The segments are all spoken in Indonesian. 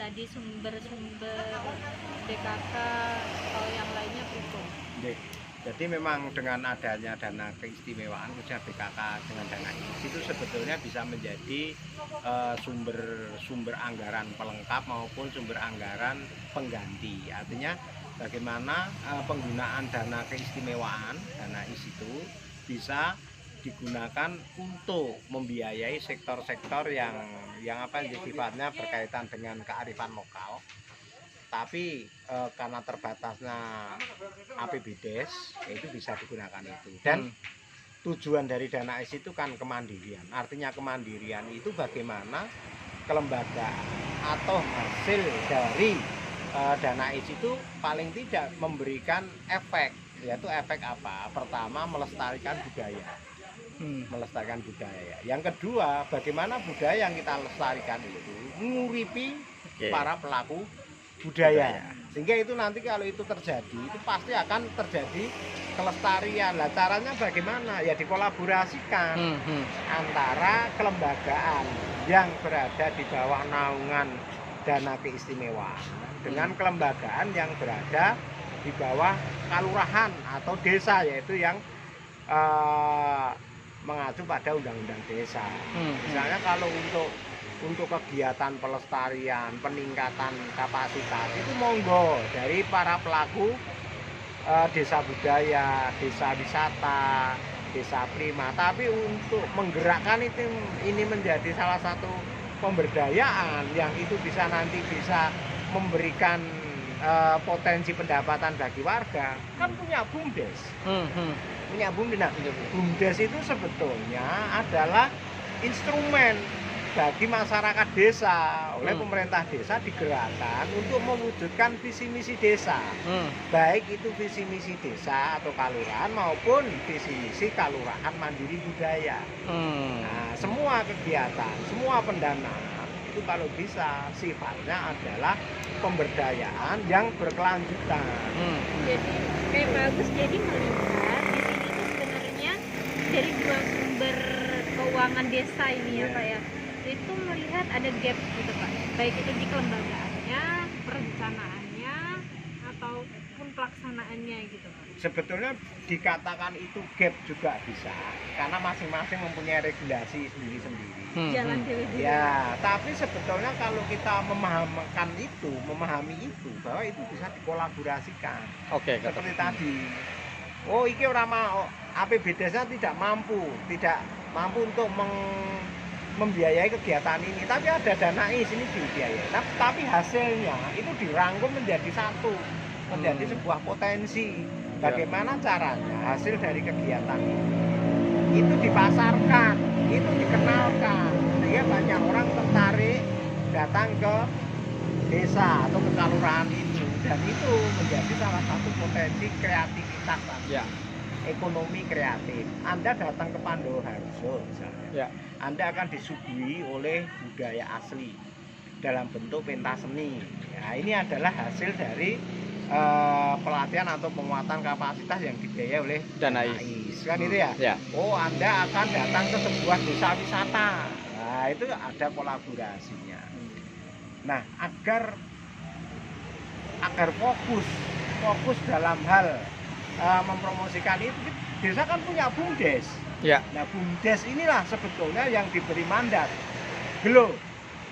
tadi sumber-sumber BKK atau yang lainnya Priko? Nggih. Jadi memang dengan adanya dana keistimewaan khususnya BKK dengan dana IS itu sebetulnya bisa menjadi sumber anggaran pelengkap maupun sumber anggaran pengganti. Artinya bagaimana penggunaan dana keistimewaan dana IS itu bisa digunakan untuk membiayai sektor-sektor yang sifatnya berkaitan dengan kearifan lokal. Tapi karena terbatasnya APBDes itu bisa digunakan itu. Dan tujuan dari dana IS itu kan kemandirian. Artinya kemandirian itu bagaimana kelembagaan atau hasil dari dana IS itu paling tidak memberikan efek, yaitu efek apa? Pertama, melestarikan budaya. Melestarikan budaya. Yang kedua, bagaimana budaya yang kita lestarikan itu nguripi para pelaku budaya. Sehingga itu nanti kalau itu terjadi, itu pasti akan terjadi kelestarian. Lah caranya bagaimana? Ya dikolaborasikan antara kelembagaan yang berada di bawah naungan dana keistimewaan dengan kelembagaan yang berada di bawah kalurahan atau desa, yaitu yang mengacu pada undang-undang desa. Misalnya kalau untuk kegiatan pelestarian, peningkatan kapasitas itu monggo dari para pelaku desa budaya, desa wisata, desa prima. Tapi untuk menggerakkan ini menjadi salah satu pemberdayaan yang itu bisa nanti bisa memberikan potensi pendapatan bagi warga, kan punya BUMDes. Punya BUMDes. Nah, BUMDes itu sebetulnya adalah instrumen bagi masyarakat desa oleh pemerintah desa digerakkan untuk mewujudkan visi misi desa, baik itu visi misi desa atau kalurahan maupun visi misi kalurahan mandiri budaya. Nah, semua kegiatan, semua pendanaan itu kalau bisa sifatnya adalah pemberdayaan yang berkelanjutan. Jadi kayak bagus, jadi melihat di sini tuh sebenarnya dari dua sumber keuangan desa ini ya Pak ya, itu melihat ada gap gitu Pak, baik itu di kelembagaannya, perencanaannya, ataupun pelaksanaannya gitu Pak. Sebetulnya dikatakan itu gap juga bisa, karena masing-masing mempunyai regulasi sendiri-sendiri. Jalan dewe-dewe. Ya, tapi sebetulnya kalau kita memahami itu bahwa itu bisa dikolaborasikan. Seperti tadi. Oh, iki ora mau APBDes-nya tidak mampu untuk membiayai kegiatan ini, tapi ada dana IS ini dibiayai. Tapi hasilnya itu dirangkum menjadi satu, menjadi sebuah potensi. Bagaimana caranya hasil dari kegiatan ini itu dipasarkan, itu dikenalkan, sehingga banyak orang tertarik datang ke desa atau ke kalurahan itu, dan itu menjadi salah satu potensi kreativitas ekonomi kreatif. Anda datang ke Pandowo Harjo misalnya, Anda akan disuguhi oleh budaya asli dalam bentuk pentas seni. Nah, ini adalah hasil dari pelatihan atau penguatan kapasitas yang dibiayai oleh dana IS, kan itu ya? Oh, Anda akan datang ke sebuah desa wisata. Nah, itu ada kolaborasinya. Nah, agar fokus dalam hal mempromosikan itu, desa kan punya BUMDes. Nah, BUMDes inilah sebetulnya yang diberi mandat.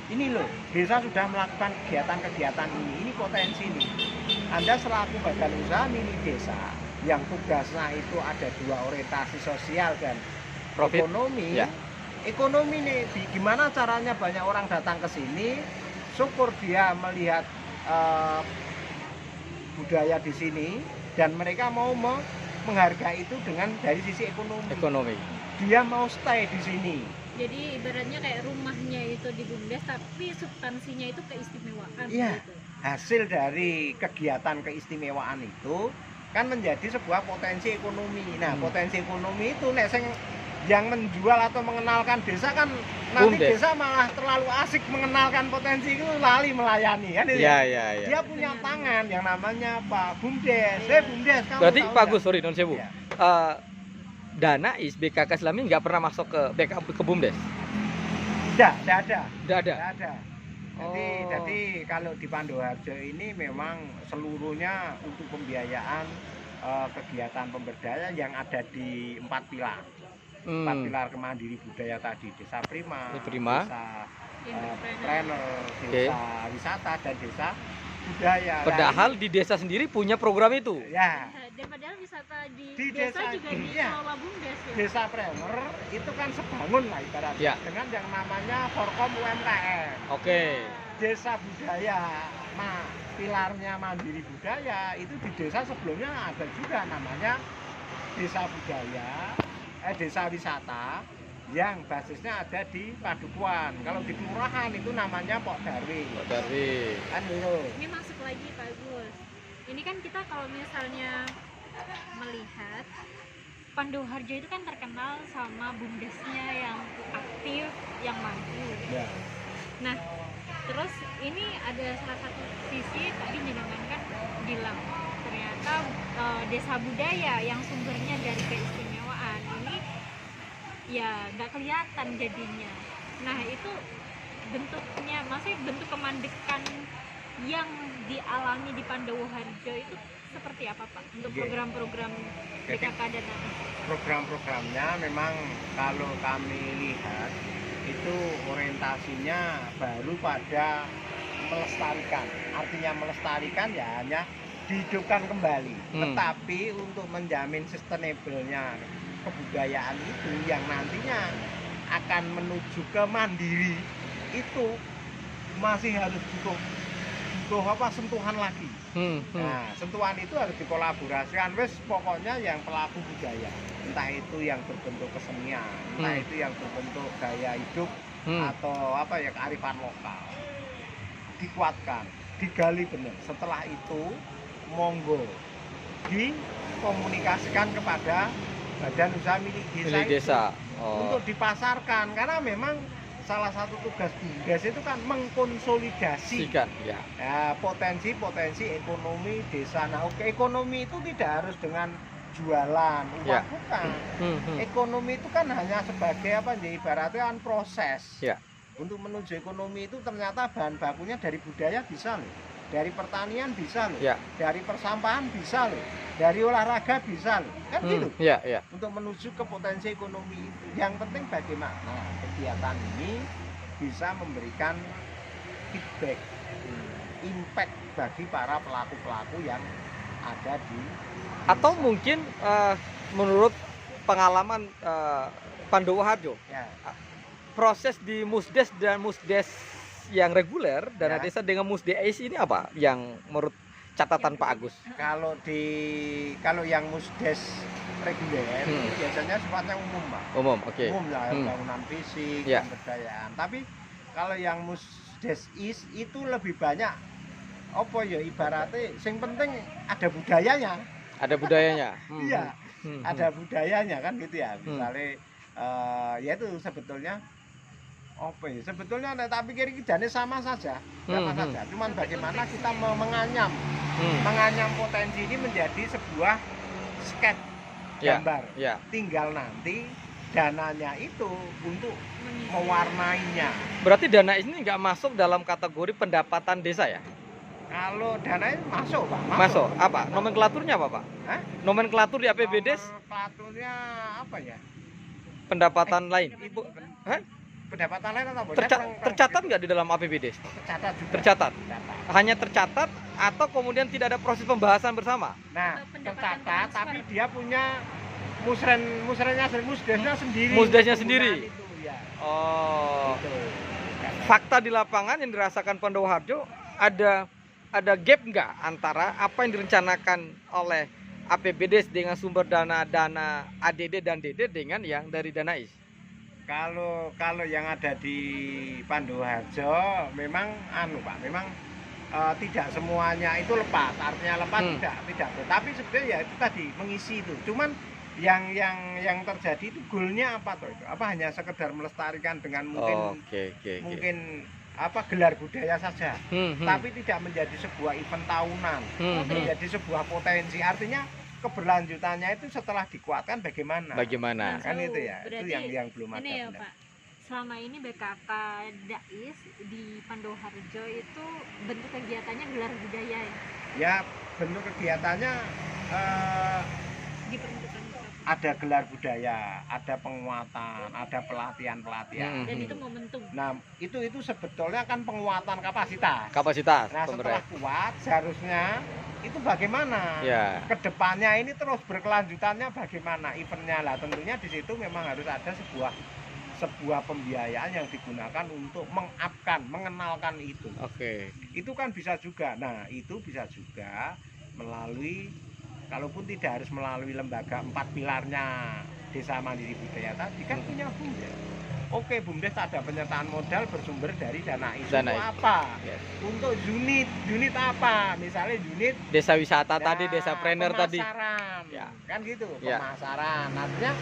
Ini loh, desa sudah melakukan kegiatan-kegiatan ini potensi ini. Anda selaku badan usaha mini desa yang tugasnya itu ada dua orientasi sosial dan ekonomi. Ekonomi nih, gimana caranya banyak orang datang ke sini, syukur dia melihat budaya di sini dan mereka mau menghargai itu dengan dari sisi ekonomi. Dia mau stay di sini. Jadi ibaratnya kayak rumahnya itu di BUMDes, tapi substansinya itu keistimewaan. Iya. Gitu. Hasil dari kegiatan keistimewaan itu kan menjadi sebuah potensi ekonomi. Nah, potensi ekonomi itu yang menjual atau mengenalkan desa kan nanti BUMDes. Desa malah terlalu asik mengenalkan potensi itu, lali melayani kan. Dia punya tangan yang namanya apa? BUMDes. BUMDes kamu Berarti tahu Pak nggak? Gus, sorry non sewu. Dana IS BKK Islami nggak pernah masuk ke BUMDes? Tidak ada. Nggak ada. Jadi kalau di Pandowarjo ini memang seluruhnya untuk pembiayaan kegiatan pemberdayaan yang ada di 4 pilar. 4 pilar kemandiri budaya tadi, desa prima, desa trainer, desa wisata dan desa budaya. Padahal di desa sendiri punya program itu. Ya. Dan padahal wisata di desa juga iya. dikelola BUMDes ya. Desa Premer itu kan sebangun lah ibaratnya Ya. dengan yang namanya Forkom UMKM. Oke. Desa budaya, pilarnya mandiri budaya itu di desa sebelumnya ada juga namanya desa budaya, desa wisata yang basisnya ada di Padukuhan. Kalau di kelurahan itu namanya Pok Darwin. Pak Darwin. Kan itu. Ini masuk lagi Pak Gus. Ini kan kita kalau misalnya melihat Pandowarjo itu kan terkenal sama BUMDesnya yang aktif, yang maju. Ya. Nah, terus ini ada salah satu sisi tadi jenengan kan bilang ternyata desa budaya yang sumbernya dari keistimewaan ini ya nggak kelihatan jadinya. Nah itu bentuknya, maksudnya bentuk kemandekan yang dialami di Pandowarjo itu seperti apa Pak untuk program-program PKK dan program-programnya memang kalau kami lihat itu orientasinya baru pada melestarikan. Artinya melestarikan ya hanya dihidupkan kembali. Tetapi untuk menjamin sustainable-nya kebudayaan itu yang nantinya akan menuju ke mandiri itu masih harus butuh sentuhan lagi. Nah, sentuhan itu harus dikolaborasikan wes pokoknya yang pelaku budaya, entah itu yang berbentuk kesenian, entah itu yang berbentuk gaya hidup atau kearifan lokal, dikuatkan, digali benar. Setelah itu monggo dikomunikasikan kepada badan usaha milik desa, untuk dipasarkan, karena memang salah satu tugas BUMDes itu kan mengkonsolidasi potensi ekonomi desa. Nah, ekonomi itu tidak harus dengan jualan uang, bukan. Ekonomi itu kan hanya sebagai ibaratnya kan proses. Untuk menuju ekonomi itu ternyata bahan bakunya dari budaya bisa loh, dari pertanian bisa loh, dari persampahan bisa loh, dari olahraga bisa loh, kan gitu. Untuk menuju ke potensi ekonomi itu, yang penting bagaimana kegiatan ini bisa memberikan feedback, impact bagi para pelaku-pelaku yang ada di desa. Atau mungkin menurut pengalaman Pandowarjo, proses di Musdes dan Musdes yang reguler dana desa dengan Musdes ini apa yang menurut catatan Pak Agus? Kalau yang Musdes reguler biasanya sifatnya umum, Pak. Umum, oke. Umum lah, bangunan fisik, pemberdayaan. Tapi kalau yang Musdes itu lebih banyak ibaratnya yang penting ada budayanya. Ada budayanya. Iya. Ada budayanya kan gitu ya. Misalnya ya itu sebetulnya sebetulnya tak pikir kerjanya sama saja, cuman bagaimana kita menganyam potensi ini menjadi sebuah sketch gambar. Tinggal nanti dananya itu untuk mewarnainya. Berarti dana ini nggak masuk dalam kategori pendapatan desa ya? Kalau dana ini masuk, Pak. Masuk. Apa? Nomenklaturnya apa, Pak? Nomenklatur di APBDes? Nomenklaturnya apa ya? Pendapatan lain. Pendapatan lain atau apa? Tercatat nggak di dalam APBDes? Tercatat juga. Tercatat. Hanya tercatat atau kemudian tidak ada proses pembahasan bersama? Nah, tercatat tapi dia punya musrennya sendiri. Musdesnya sendiri. Itu, ya. Oh. Gitu. Fakta di lapangan yang dirasakan Pandowarjo ada gap nggak antara apa yang direncanakan oleh APBDes dengan sumber dana ADD dan DD dengan yang dari dana IS? Kalau yang ada di Pandowarjo memang Pak, memang tidak semuanya itu lepas. Artinya lepas tidak. Tapi sebenarnya ya itu tadi mengisi itu. Cuman yang terjadi itu goalnya apa tuh? Apa hanya sekedar melestarikan dengan mungkin gelar budaya saja, tapi tidak menjadi sebuah event tahunan, menjadi sebuah potensi. Artinya keberlanjutannya itu setelah dikuatkan bagaimana? Bagaimana? Kan itu ya, itu yang belum ada. Ini ya Pak, selama ini BKK Dais di Pandowoharjo itu bentuk kegiatannya gelar budaya ya? Ya, bentuk kegiatannya Diperuntukkan untuk apa? ada gelar budaya, ada penguatan, ada pelatihan-pelatihan. Dan itu momentum. Nah, itu sebetulnya kan penguatan kapasitas. Kapasitas Nah, setelah kuat seharusnya itu bagaimana? Ya. Kedepannya ini terus berkelanjutannya bagaimana eventnya lah. Tentunya di situ memang harus ada sebuah pembiayaan yang digunakan untuk mengenalkan itu. Oke. Itu kan bisa juga. Nah, itu bisa juga melalui, kalaupun tidak harus melalui lembaga 4 pilarnya Desa Mandiri Budaya tadi kan punya BUMDes. Oke, BUMDes ada penyertaan modal bersumber dari dana IS. Dana Untuk IS. apa? Yes. Untuk unit apa? Misalnya unit Desa wisata tadi, desa planner tadi. pemasaran. Ya. Kan gitu, Ya. pemasaran. Artinya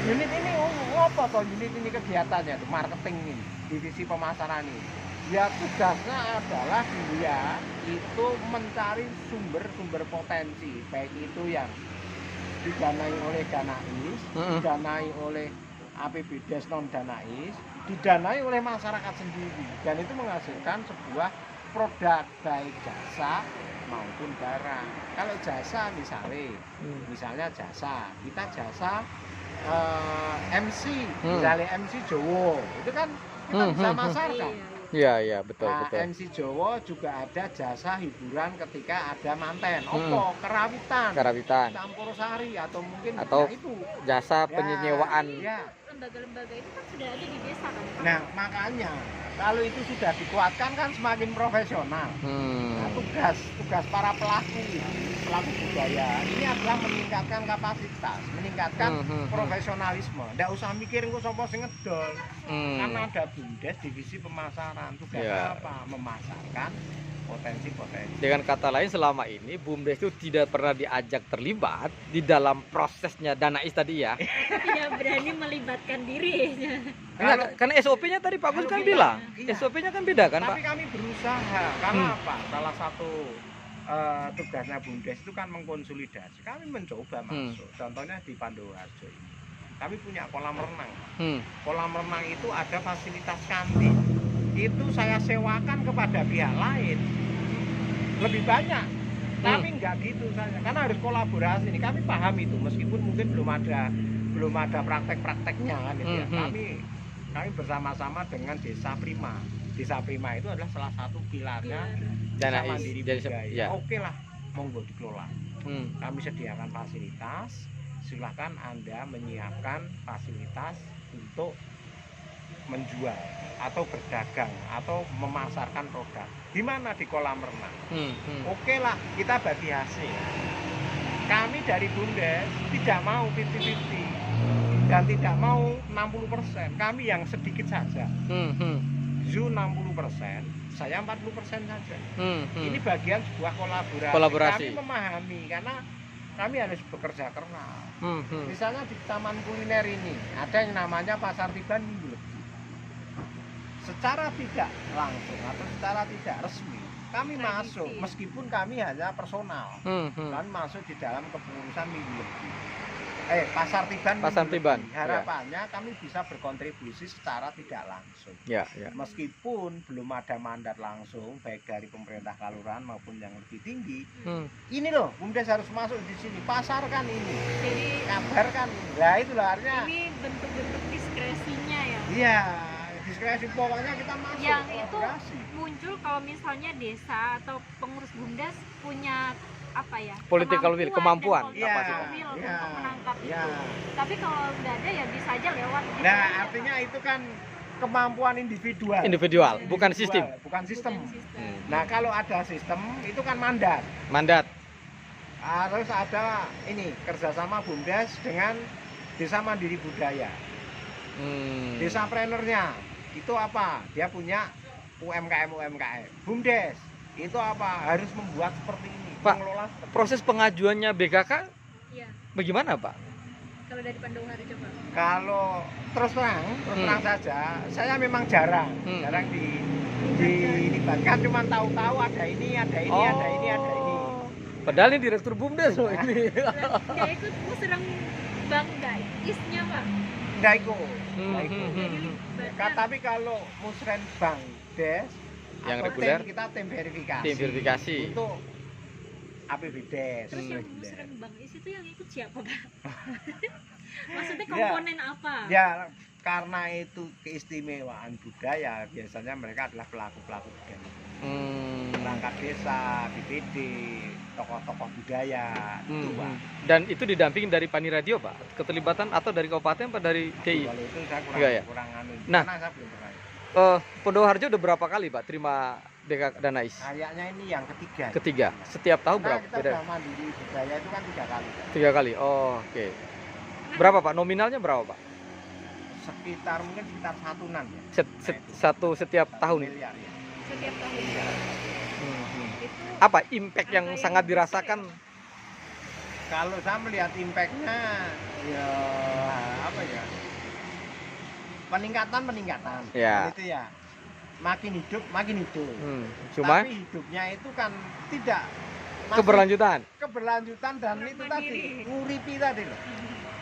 unit ini apa toh unit ini kegiatannya tuh marketing ini, divisi pemasaran ini. Ya tugasnya adalah dia itu mencari sumber-sumber potensi, baik itu yang didanai oleh dana IS, didanai oleh APBDes non dana IS, didanai oleh masyarakat sendiri, dan itu menghasilkan sebuah produk baik jasa maupun barang. Kalau jasa misalnya jasa, kita jasa MC, misalnya MC Jowo, itu kan kita bisa masarkan. Iya, iya, betul, Nah, betul. MC Jowo juga ada jasa hiburan ketika ada manten, opo, kerawitan, campur sari, atau mungkin Atau ya itu jasa penyewaan. ya. Lembaga-lembaga itu kan sudah ada di desa kan Pak? Nah, makanya kalau itu sudah dikuatkan kan semakin profesional. Nah, tugas para pelaku budaya ini adalah meningkatkan kapasitas, meningkatkan profesionalisme. Nggak usah mikir engko sapa sing ngedol. Karena ada BUMDes divisi pemasaran. Tugasnya Ya. apa? Memasarkan potensi-potensi. Dengan kata lain, selama ini BUMDes itu tidak pernah diajak terlibat di dalam prosesnya dana IS tadi ya. Tidak berani melibatkan diri. Enggak, karena SOP-nya tadi Pak Gus kalau kan kita- bilang, iya. SOP-nya kan beda kan Pak? Tapi kami berusaha. Karena apa? Salah satu tugasnya BUMDes itu kan mengkonsolidasi. Kami mencoba masuk. Contohnya di Pandowoharjo ini. Kami punya kolam renang. Kolam renang itu ada fasilitas kantin. Itu saya sewakan kepada pihak lain lebih banyak. Tapi enggak gitu saja. Karena harus kolaborasi nih. Kami paham itu meskipun mungkin belum ada praktek-prakteknya kan gitu ya. Kami bersama-sama dengan Desa Prima. Desa Prima itu adalah salah satu pilarnya Dana Desa IS. Mandiri Jadi, Budaya. ya. Oke lah, monggo dikelola. Hmm. Kami sediakan fasilitas, silahkan Anda menyiapkan fasilitas untuk menjual atau berdagang atau memasarkan produk. Di mana? Di kolam renang. Oke lah, kita bagi hasil. Kami dari BUMDes tidak mau 50-50 dan tidak mau 60%. Kami yang sedikit saja. Zu 60%, saya 40% saja. Ini bagian sebuah kolaborasi. Kami memahami karena kami harus bekerja keras. Misalnya di taman kuliner ini ada yang namanya Pasar Tiban Minggu Legi. Secara tidak langsung atau secara tidak resmi kami masuk, meskipun kami hanya personal. Kami masuk di dalam kepengurusan Minggu Legi. Pasar Tiban. Harapannya kami bisa berkontribusi secara tidak langsung. Ya. Meskipun belum ada mandat langsung baik dari pemerintah kelurahan maupun yang lebih tinggi. Ini loh, BUMDes harus masuk di sini, pasarkan ini. Jadi Kabarkan ini. Lah itulah artinya. ini bentuk-bentuk diskresinya ya. Iya, diskresi pokoknya kita masuk. Yang itu kolaborasi. muncul kalau misalnya desa atau pengurus BUMDes punya apa ya? Political will, kemampuan, dan kapasitas. will Iya, untuk menangkap iya. itu. Tapi kalau nggak ada ya bisa aja lewat. gitu Nah, aja, artinya Pak. itu kan kemampuan individual. Bukan sistem. Bukan sistem. Bukan sistem. Nah, kalau ada sistem itu kan mandat. Harus ada ini kerjasama BUMDes dengan Desa Mandiri Budaya. Desa Prenernya itu apa? Dia punya UMKM. BUMDes itu apa? Harus membuat seperti ini. Pak, mengelola seperti proses pengajuannya BKK Iya. bagaimana Pak? Kalau dari Pandowoharjo Pak. Kalau terus terang saja, saya memang jarang dilibatkan, cuma tahu-tahu ada ini. Padahal ini direktur BUMDes loh ini. Dia ikut musreng Bang Daisnya Pak. Nggak ikut. Hmm, Nggak ikut. hmm, Jadi hmm. Badan Tapi kalau Musrenbang Des Yang atau reguler? kita tim verifikasi. Tim verifikasi. Untuk APBDes. terus yang reguler. musrem Bang Is itu yang ikut siapa Pak? Maksudnya Ya. komponen apa? Ya, karena itu keistimewaan budaya, biasanya mereka adalah pelaku-pelaku budaya. Hmm. Perangkat desa, BPD, tokoh-tokoh budaya, itu Hmm, Pak. Dan itu didampingin dari Pani Radio, Pak? Keterlibatan atau dari kabupaten atau dari DI? Kalau itu saya kurang, Enggak ya? kurang anu. Nah. Karena saya belum pernah. Pondoharjo udah berapa kali, Pak, terima Danais? Kayaknya ini yang ketiga. Ketiga. Setiap tahun Nah, berapa? kita Beda. udah mandiri budaya itu kan 3 kali. 3 kali. Oh, oke. Berapa, Pak? Nominalnya berapa, Pak? Sekitar mungkin sekitar 1-an ya. Satu setiap tahun. Miliar, ya. Setiap tahun itu Apa impact yang Angka yang sangat besar dirasakan? Kalau saya melihat impactnya, ya apa ya? Peningkatan. Ya. Itu ya. Makin hidup, makin hidup. Cuma Tapi hidupnya itu kan tidak masih keberlanjutan. keberlanjutan dan Orang itu mandiri. tadi nguripi tadi loh.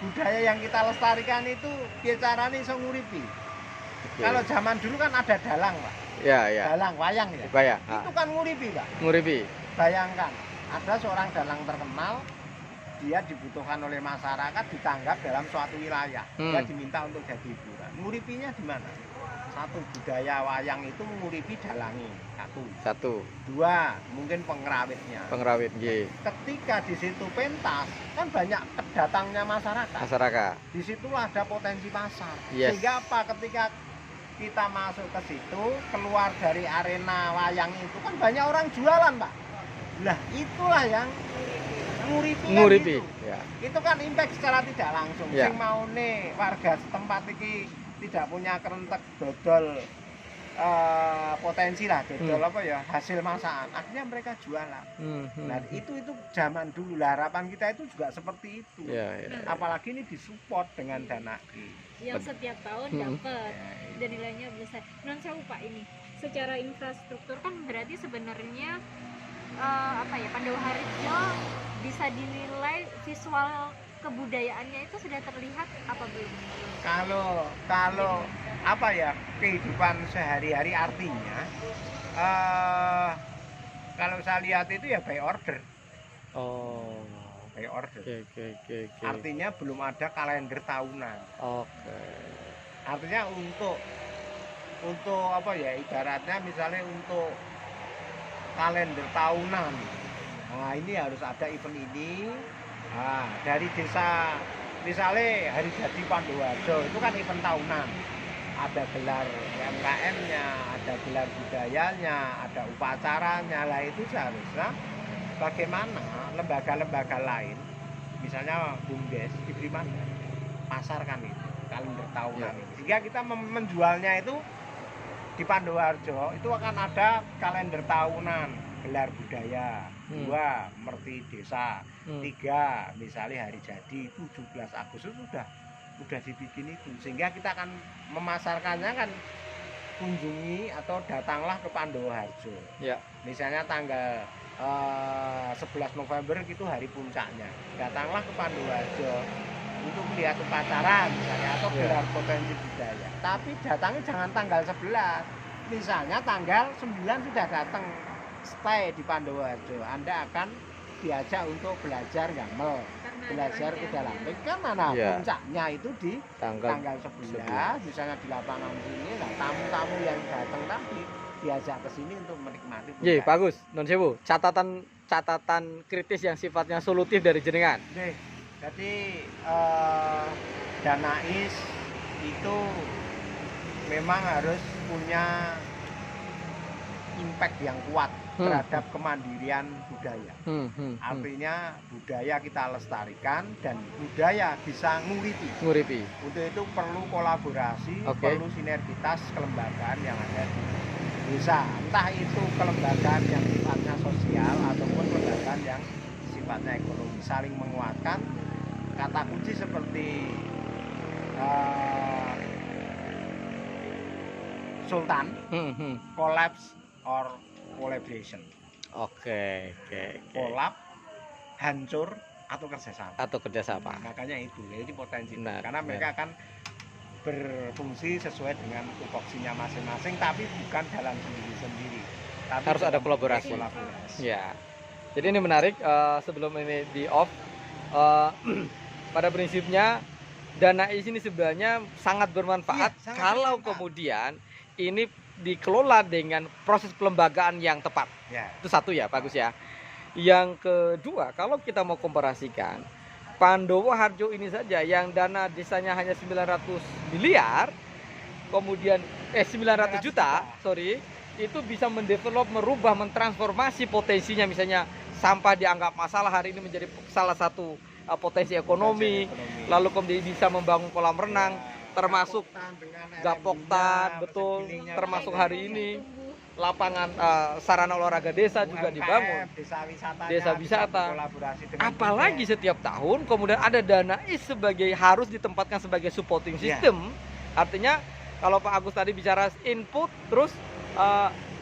Budaya yang kita lestarikan itu bicaranya iso nguripi. Oke. Kalau zaman dulu kan ada dalang, Pak. Ya, ya. Dalang wayang ya. Bayang. Itu kan nguripi, Pak. Nguripi. Bayangkan, ada seorang dalang terkenal, dia dibutuhkan oleh masyarakat, ditanggap dalam suatu wilayah. Dia diminta untuk jadi hiburan. Nguripinya di mana? Satu, budaya wayang itu menguripi dalangi. Satu. 2, mungkin pengrawitnya. Pengrawit G. Ketika di situ pentas, kan banyak kedatangnya masyarakat. Masyarakat. Disitulah ada potensi pasar. Yes. Sehingga apa? Ketika kita masuk ke situ, keluar dari arena wayang itu kan banyak orang jualan, Pak. Lah itulah yang nguripi. kan Nguripi. itu. Ya. Itu kan impact secara tidak langsung. Ya. Sing mau nih warga setempat ini tidak punya kerentek dodol potensi lah, dodol apa ya, hasil masakan. Akhirnya mereka jualan. Nah itu zaman dulu lah, harapan kita itu juga seperti itu. Ya, ya. Apalagi ini disupport dengan dana yang setiap tahun dapat dan nilainya besar. Non sewu Pak, ini secara infrastruktur kan berarti sebenarnya apa ya, Pandawa Harjo bisa dinilai visual kebudayaannya itu sudah terlihat apa belum? Kalau apa ya, kehidupan sehari-hari artinya kalau saya lihat itu ya by order. Oh. By order. Oke. Artinya belum ada kalender tahunan. Oke. Artinya untuk apa ya, ibaratnya misalnya untuk kalender tahunan. Nah, ini harus ada event ini. Nah, dari desa misalnya hari jadi Pandowarjo itu kan event tahunan. Ada gelar UMKM-nya, ada gelar budayanya, ada upacaranya. Lah itu seharusnya bagaimana lembaga-lembaga lain, misalnya BUMDes, diberi mandat pasarkan itu kalender tahunan ini. Sehingga kita menjualnya itu di Pandowarjo itu akan ada kalender tahunan, gelar budaya. 2, merti desa. 3, misalnya hari jadi 17 Agustus sudah dibikin itu, sehingga kita akan memasarkannya kan, kunjungi atau datanglah ke Pandowarjo. Ya. Misalnya tanggal 11 November itu hari puncaknya, datanglah ke Pandowarjo untuk melihat upacara misalnya atau gelar potensi budaya. Tapi datangnya jangan tanggal 11, misalnya tanggal 9 sudah datang stay di Pandowarjo. Anda akan diajak untuk belajar gamel, belajar kuda lamping. Kan mana puncaknya itu di tanggal 11, misalnya di lapangan sini. Nah, tamu-tamu yang datang tadi diajak ke sini untuk menikmati puncak. Iya, bagus. Non sewu, catatan kritis yang sifatnya solutif dari jenengan. Jadi Danais itu memang harus punya impact yang kuat terhadap kemandirian budaya. Artinya budaya kita lestarikan dan budaya bisa nguripi. Untuk itu perlu kolaborasi, perlu sinergitas kelembagaan yang ada di desa. Entah itu kelembagaan yang sifatnya sosial ataupun kelembagaan yang sifatnya ekonomi, saling menguatkan. Kata kunci seperti Sultan, collapse or collaboration. Oke. Kolab, hancur atau kerjasama. Makanya itu, jadi potensi. Karena mereka kan berfungsi sesuai dengan tupoksinya masing-masing, tapi bukan jalan sendiri-sendiri. Tapi Harus ada kolaborasi. Ya. Jadi ini menarik, sebelum ini di off, pada prinsipnya dana IS ini sebenarnya sangat bermanfaat Iya, sangat kalau bermanfaat. kemudian ini dikelola dengan proses pelembagaan yang tepat. Ya. Itu satu ya, bagus ya. Yang kedua, kalau kita mau komparasikan, Pandowo Harjo ini saja yang dana desanya hanya 900 miliar, kemudian 900 juta, sorry, itu bisa mendevelop, merubah, mentransformasi potensinya, misalnya sampah dianggap masalah hari ini menjadi salah satu potensi ekonomi, lalu kemudian bisa membangun kolam renang, termasuk Gapoktan, betul, termasuk hari ini lapangan sarana olahraga desa juga dibangun, desa wisata. Apalagi setiap tahun kemudian ada dana IS sebagai harus ditempatkan sebagai supporting system. Artinya kalau Pak Agus tadi bicara input, terus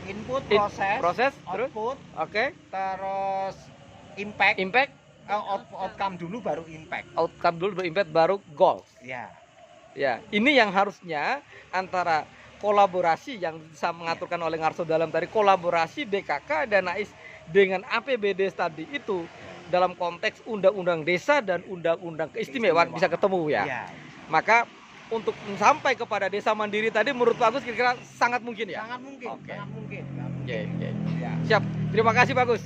input, proses, terus output, oke, terus impact, outcome dulu baru impact. Outcome dulu baru impact, baru goal. Ya. Ya, ini yang harusnya antara kolaborasi yang bisa mengaturkan oleh Ngarso dalam tadi, kolaborasi BKK dan AIS dengan APBD tadi itu dalam konteks undang-undang desa dan undang-undang keistimewaan bisa ketemu ya. Ya. Maka untuk sampai kepada desa mandiri tadi menurut Pak Agus kira-kira sangat mungkin ya? Sangat mungkin, Oke. sangat mungkin. Oke, oke. Ya. Siap. Terima kasih Pak Agus.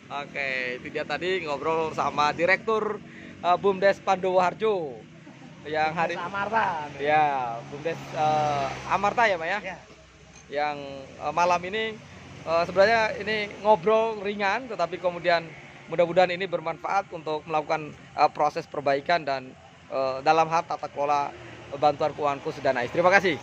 Oke, itu dia tadi ngobrol sama Direktur BUMDes Pandowo Harjo yang hari Amarta. ya BUMDes Amarta ya Pak ya, Ya. yang malam ini sebenarnya ini ngobrol ringan tetapi kemudian mudah-mudahan ini bermanfaat untuk melakukan proses perbaikan dan dalam hal tata kelola bantuan keuangan khusus dana IS. Terima kasih.